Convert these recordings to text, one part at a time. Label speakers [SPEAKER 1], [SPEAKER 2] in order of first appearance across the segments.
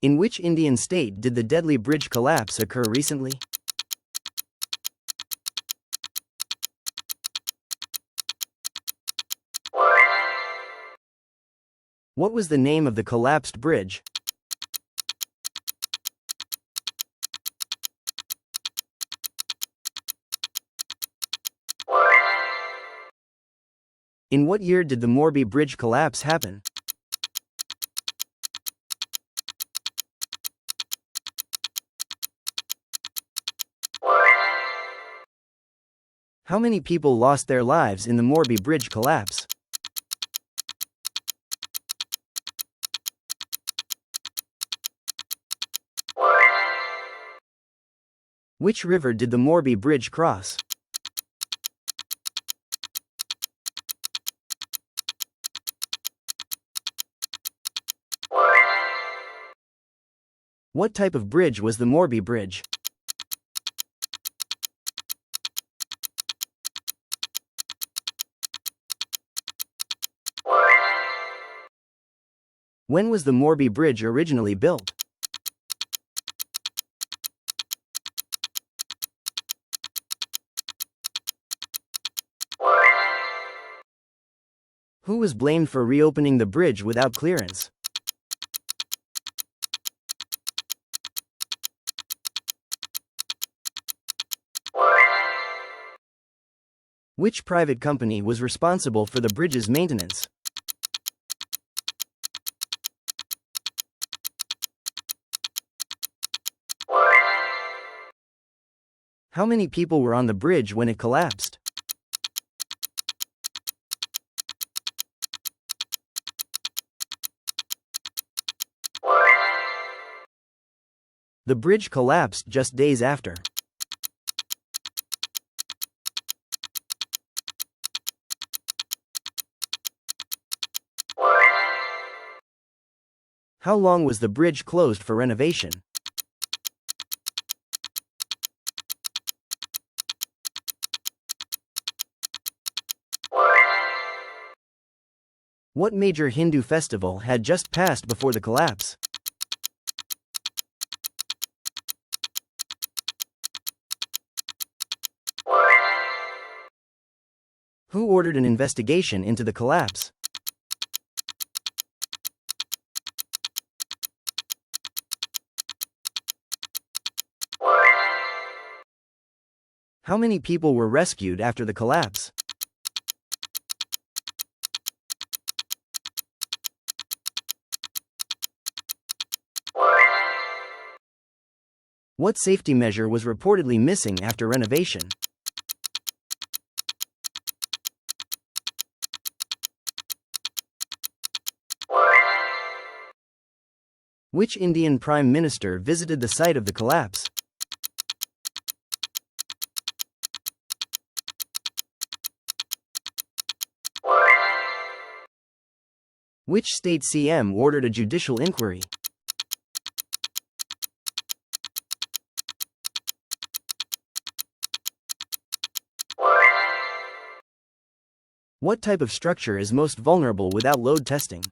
[SPEAKER 1] In which Indian state did the deadly bridge collapse occur recently? What was the name of the collapsed bridge? In what year did the Morbi Bridge collapse happen? How many people lost their lives in the Morbi Bridge collapse? Which river did the Morbi Bridge cross? What type of bridge was the Morbi Bridge? When was the Morbi Bridge originally built? Who was blamed for reopening the bridge without clearance? Which private company was responsible for the bridge's maintenance? How many people were on the bridge when it collapsed? The bridge collapsed just days after. How long was the bridge closed for renovation? What major Hindu festival had just passed before the collapse? Who ordered an investigation into the collapse? How many people were rescued after the collapse? What safety measure was reportedly missing after renovation? Which Indian Prime Minister visited the site of the collapse? Which state CM ordered a judicial inquiry? What type of structure is most vulnerable without load testing?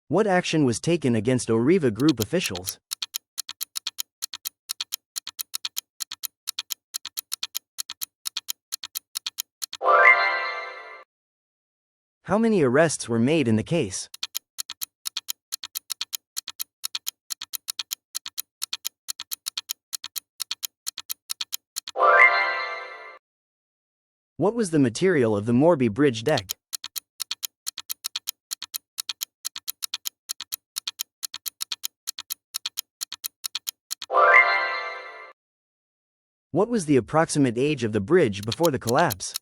[SPEAKER 1] What action was taken against Oriva Group officials? How many arrests were made in the case? What was the material of the Morbi Bridge deck? What was the approximate age of the bridge before the collapse?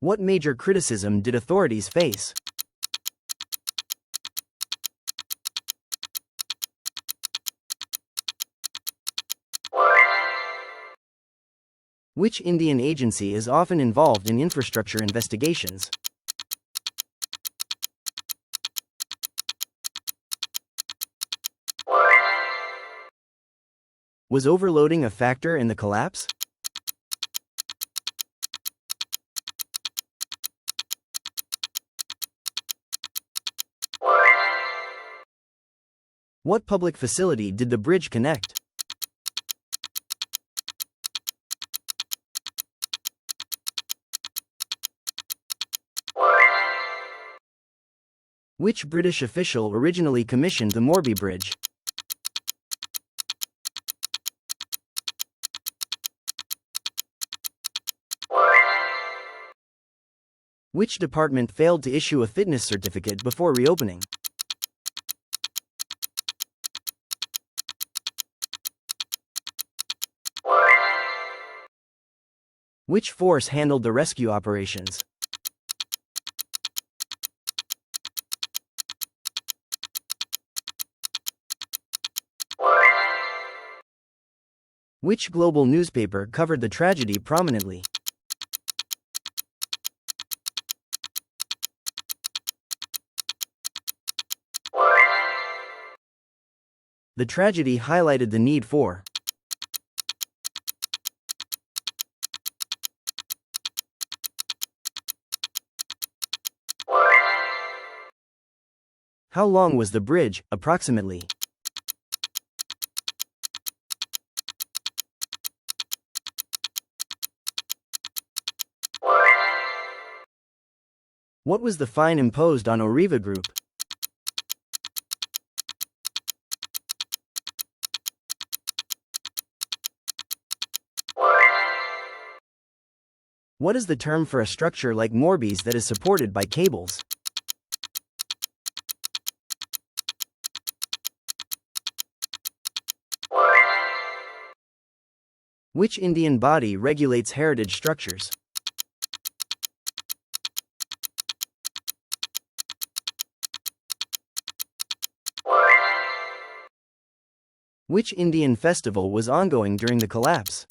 [SPEAKER 1] What major criticism did authorities face? Which Indian agency is often involved in infrastructure investigations? Was overloading a factor in the collapse? What public facility did the bridge connect? Which British official originally commissioned the Morbi Bridge? Which department failed to issue a fitness certificate before reopening? Which force handled the rescue operations? Which global newspaper covered the tragedy prominently? The tragedy highlighted the need for How long was the bridge, approximately? What was the fine imposed on Oriva Group? What is the term for a structure like Morbi's that is supported by cables? Which Indian body regulates heritage structures? Which Indian festival was ongoing during the collapse?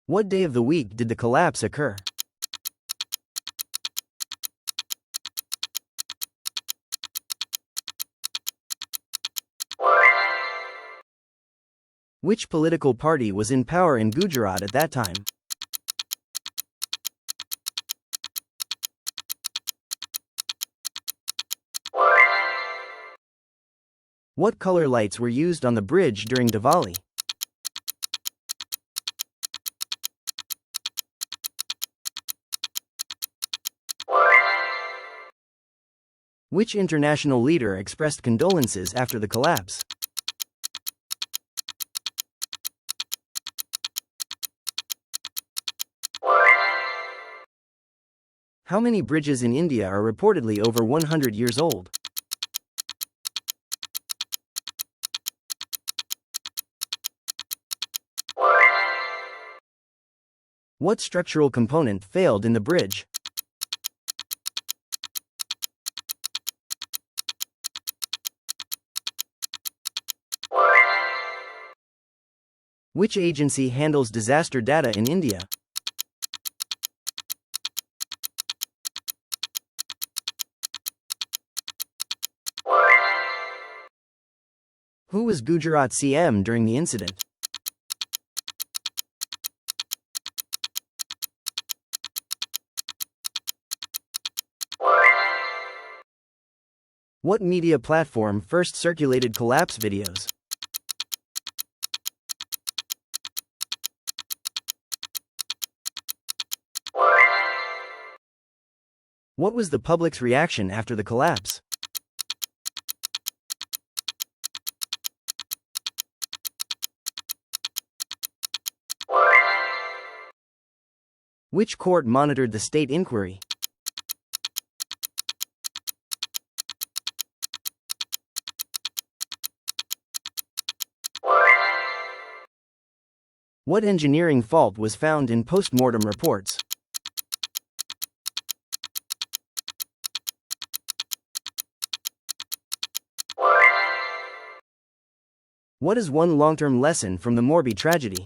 [SPEAKER 1] What day of the week did the collapse occur? Which political party was in power in Gujarat at that time? What color lights were used on the bridge during Diwali? Which international leader expressed condolences after the collapse? How many bridges in India are reportedly over 100 years old? What structural component failed in the bridge? Which agency handles disaster data in India? Who was Gujarat CM during the incident? What media platform first circulated collapse videos? What was the public's reaction after the collapse? Which court monitored the state inquiry? What engineering fault was found in post-mortem reports? What is one long-term lesson from the Morbi tragedy?